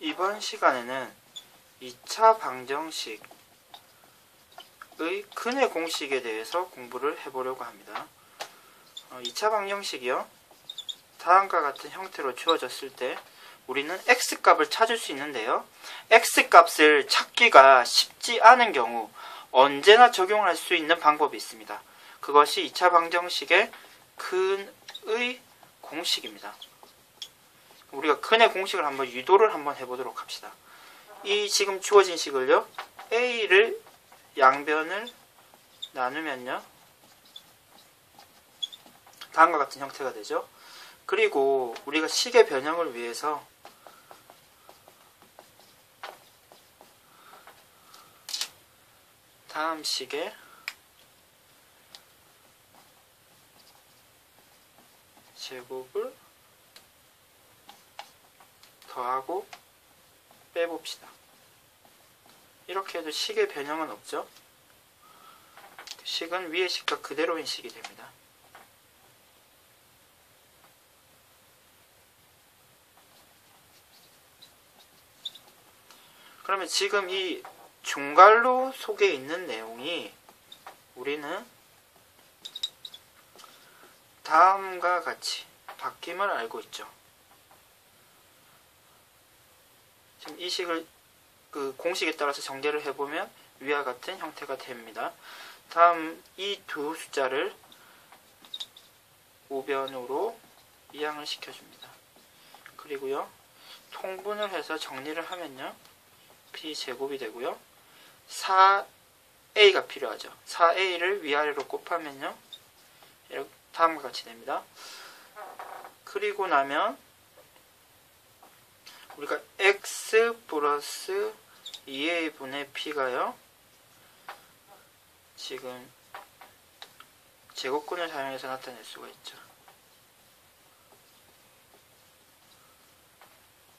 이번 시간에는 2차 방정식의 근의 공식에 대해서 공부를 해보려고 합니다. 2차 방정식이요, 다음과 같은 형태로 주어졌을 때 우리는 x값을 찾을 수 있는데요, x값을 찾기가 쉽지 않은 경우 언제나 적용할 수 있는 방법이 있습니다. 그것이 2차 방정식의 근의 공식입니다. 우리가 근의 공식을 한번 유도를 한번 해보도록 합시다. 이 지금 주어진 식을요, a를 양변을 나누면요, 다음과 같은 형태가 되죠. 그리고 우리가 식의 변형을 위해서 다음 식의 제곱을 더하고 빼봅시다. 이렇게 해도 식의 변형은 없죠. 식은 위의 식과 그대로인 식이 됩니다. 그러면 지금 이 중괄호 속에 있는 내용이 우리는 다음과 같이 바뀜을 알고 있죠. 지금 이 식을 그 공식에 따라서 전개를 해보면 위와 같은 형태가 됩니다. 다음 이 두 숫자를 우변으로 이항을 시켜줍니다. 그리고요, 통분을 해서 정리를 하면요, b제곱이 되고요, 4a가 필요하죠. 4a를 위아래로 곱하면요, 이렇게 다음과 같이 됩니다. 그리고 나면 우리가 x 플러스 2a분의 p가요, 지금 제곱근을 사용해서 나타낼 수가 있죠.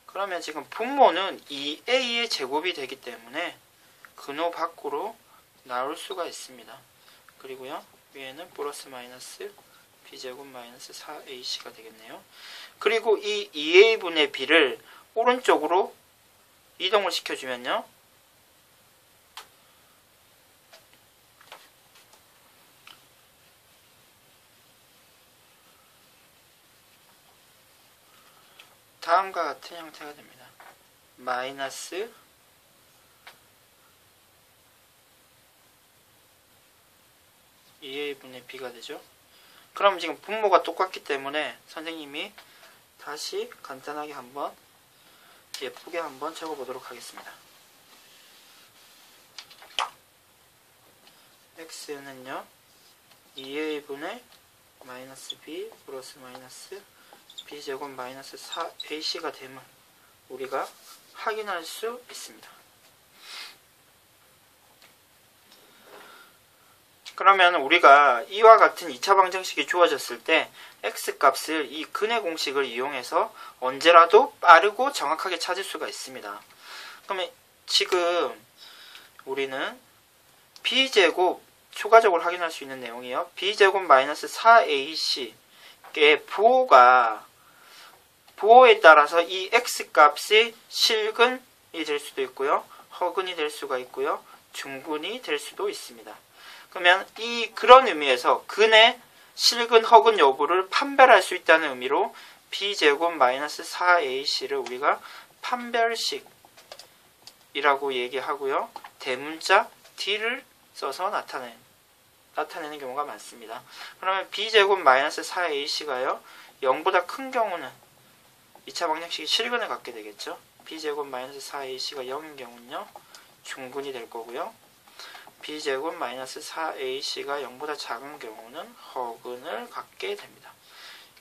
그러면 지금 분모는 2a의 제곱이 되기 때문에 근호 밖으로 나올 수가 있습니다. 그리고요, 위에는 플러스 마이너스 b제곱 마이너스 4ac가 되겠네요. 그리고 이 2a분의 b를 오른쪽으로 이동을 시켜주면요, 다음과 같은 형태가 됩니다. 마이너스 2a분의 b가 되죠. 그럼 지금 분모가 똑같기 때문에 선생님이 다시 간단하게 한번 예쁘게 한번 적어보도록 하겠습니다. x는요, 2a분의 마이너스 b 플러스 마이너스 b제곱 마이너스 4ac가 됨을 우리가 확인할 수 있습니다. 그러면 우리가 이와 같은 2차 방정식이 주어졌을 때 x값을 이 근의 공식을 이용해서 언제라도 빠르고 정확하게 찾을 수가 있습니다. 그러면 지금 우리는 b제곱, 추가적으로 확인할 수 있는 내용이요, b제곱 마이너스 4ac의 부호에 따라서 이 x값이 실근이 될 수도 있고요, 허근이 될 수가 있고요, 중근이 될 수도 있습니다. 그러면 그런 의미에서 근의 실근, 허근 여부를 판별할 수 있다는 의미로 b제곱 마이너스 4ac를 우리가 판별식이라고 얘기하고요, 대문자 d를 써서 나타내는 경우가 많습니다. 그러면 b제곱 마이너스 4ac가요, 0보다 큰 경우는 2차 방정식이 실근을 갖게 되겠죠. b제곱 마이너스 4ac가 0인 경우는요, 중근이 될 거고요, b제곱 마이너스 4ac가 0보다 작은 경우는 허근을 갖게 됩니다.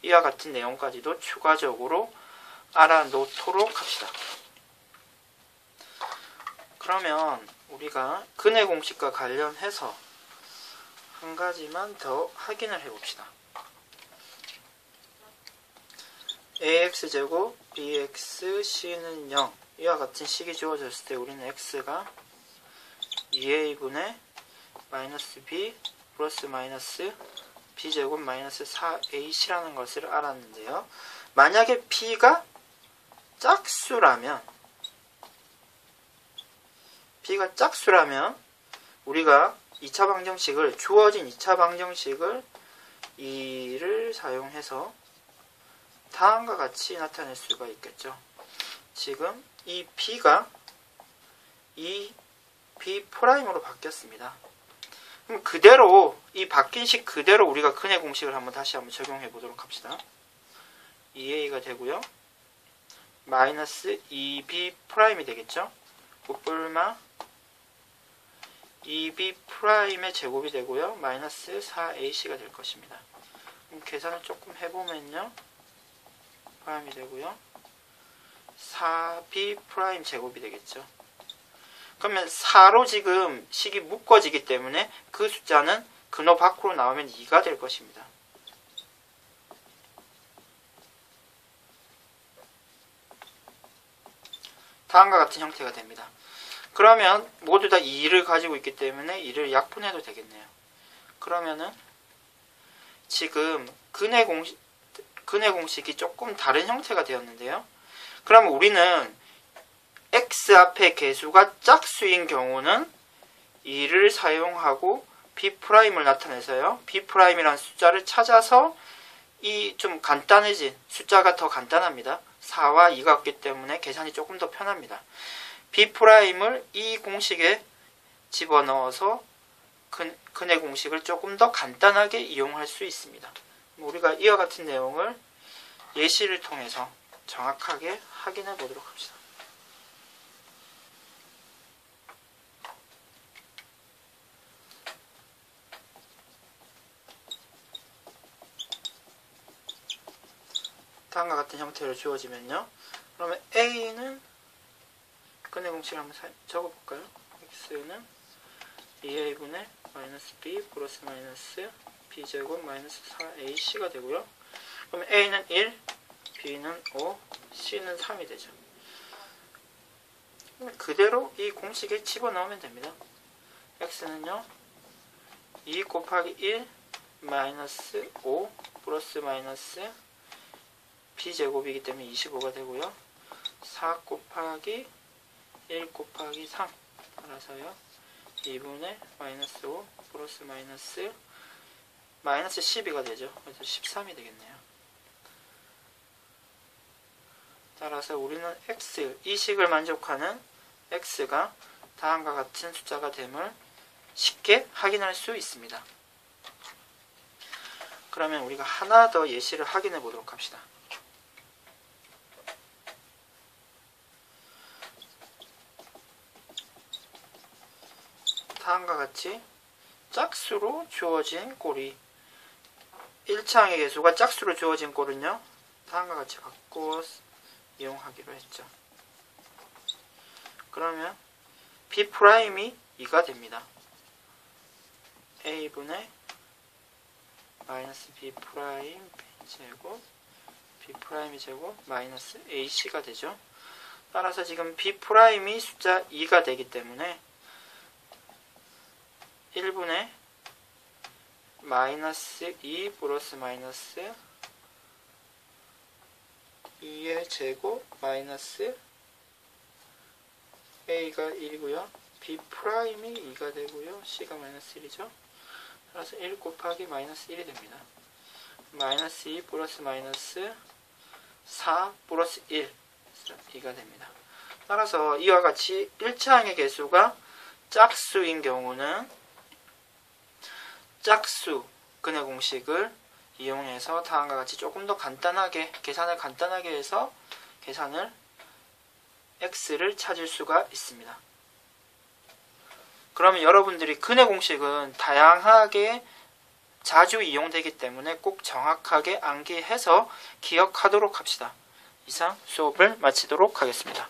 이와 같은 내용까지도 추가적으로 알아놓도록 합시다. 그러면 우리가 근의 공식과 관련해서 한 가지만 더 확인을 해봅시다. ax제곱 bxc는 0, 이와 같은 식이 주어졌을 때 우리는 x가 2a분의 마이너스 b 플러스 마이너스 b제곱 마이너스 4ac라는 것을 알았는데요, 만약에 p가 짝수라면 b가 짝수라면 우리가 2차 방정식을 주어진 2차 방정식을 2를 사용해서 다음과 같이 나타낼 수가 있겠죠. 지금 이 b가 이 b'으로 바뀌었습니다. 그럼 그대로 이 바뀐 식 그대로 우리가 근의 공식을 다시 한번 적용해 보도록 합시다. 2a가 되고요. 마이너스 2b'이 되겠죠. 곱불마 2b'의 제곱이 되고요. 마이너스 4ac가 될 것입니다. 그럼 계산을 조금 해보면요. 프라임이 되고요. 4b' 제곱이 되겠죠. 그러면 4로 지금 식이 묶어지기 때문에 그 숫자는 근호 밖으로 나오면 2가 될 것입니다. 다음과 같은 형태가 됩니다. 그러면 모두 다 2를 가지고 있기 때문에 2를 약분해도 되겠네요. 그러면은 지금 근의 공식이 조금 다른 형태가 되었는데요. 그러면 우리는 x 앞에 개수가 짝수인 경우는 2를 사용하고 b'을 나타내서요. b'이라는 숫자를 찾아서 이 좀 간단해진 숫자가 더 간단합니다. 4와 2가 없기 때문에 계산이 조금 더 편합니다. b'을 이 공식에 집어넣어서 근의 공식을 조금 더 간단하게 이용할 수 있습니다. 우리가 이와 같은 내용을 예시를 통해서 정확하게 확인해 보도록 합시다. 다음과 같은 형태로 주어지면요. 그러면 a는 근의 공식을 한번 적어볼까요? x는 2a분의 마이너스 b 플러스 마이너스 b제곱 마이너스 4ac가 되고요. 그러면 a는 1, b는 5, c는 3이 되죠. 그대로 이 공식에 집어넣으면 됩니다. x는요. 2 곱하기 1 마이너스 5 플러스 마이너스 b제곱이기 때문에 25가 되고요. 4 곱하기 1 곱하기 3 따라서요. 2분의 마이너스 5 플러스 마이너스 12가 되죠. 그래서 13이 되겠네요. 따라서 우리는 x, 이 식을 만족하는 x가 다음과 같은 숫자가 됨을 쉽게 확인할 수 있습니다. 그러면 우리가 하나 더 예시를 확인해 보도록 합시다. 다음과 같이 짝수로 주어진 꼴이 1차항의 개수가 짝수로 주어진 꼴은요. 다음과 같이 바꿔 이용하기로 했죠. 그러면 b'이 2가 됩니다. a분의 마이너스 b' 제곱 b' 제곱 마이너스 ac가 되죠. 따라서 지금 b'이 숫자 2가 되기 때문에 1분의 마이너스 2 플러스 마이너스 2의 제곱 마이너스 a가 1이고요. b'이 2가 되고요. c가 마이너스 1이죠. 따라서 1 곱하기 마이너스 1이 됩니다. 마이너스 2 플러스 마이너스 4 플러스 1 2가 됩니다. 따라서 이와 같이 1차항의 개수가 짝수인 경우는 짝수 근의 공식을 이용해서 다음과 같이 조금 더 간단하게 계산을 간단하게 해서 계산을 x를 찾을 수가 있습니다. 그러면 여러분들이 근의 공식은 다양하게 자주 이용되기 때문에 꼭 정확하게 암기해서 기억하도록 합시다. 이상 수업을 마치도록 하겠습니다.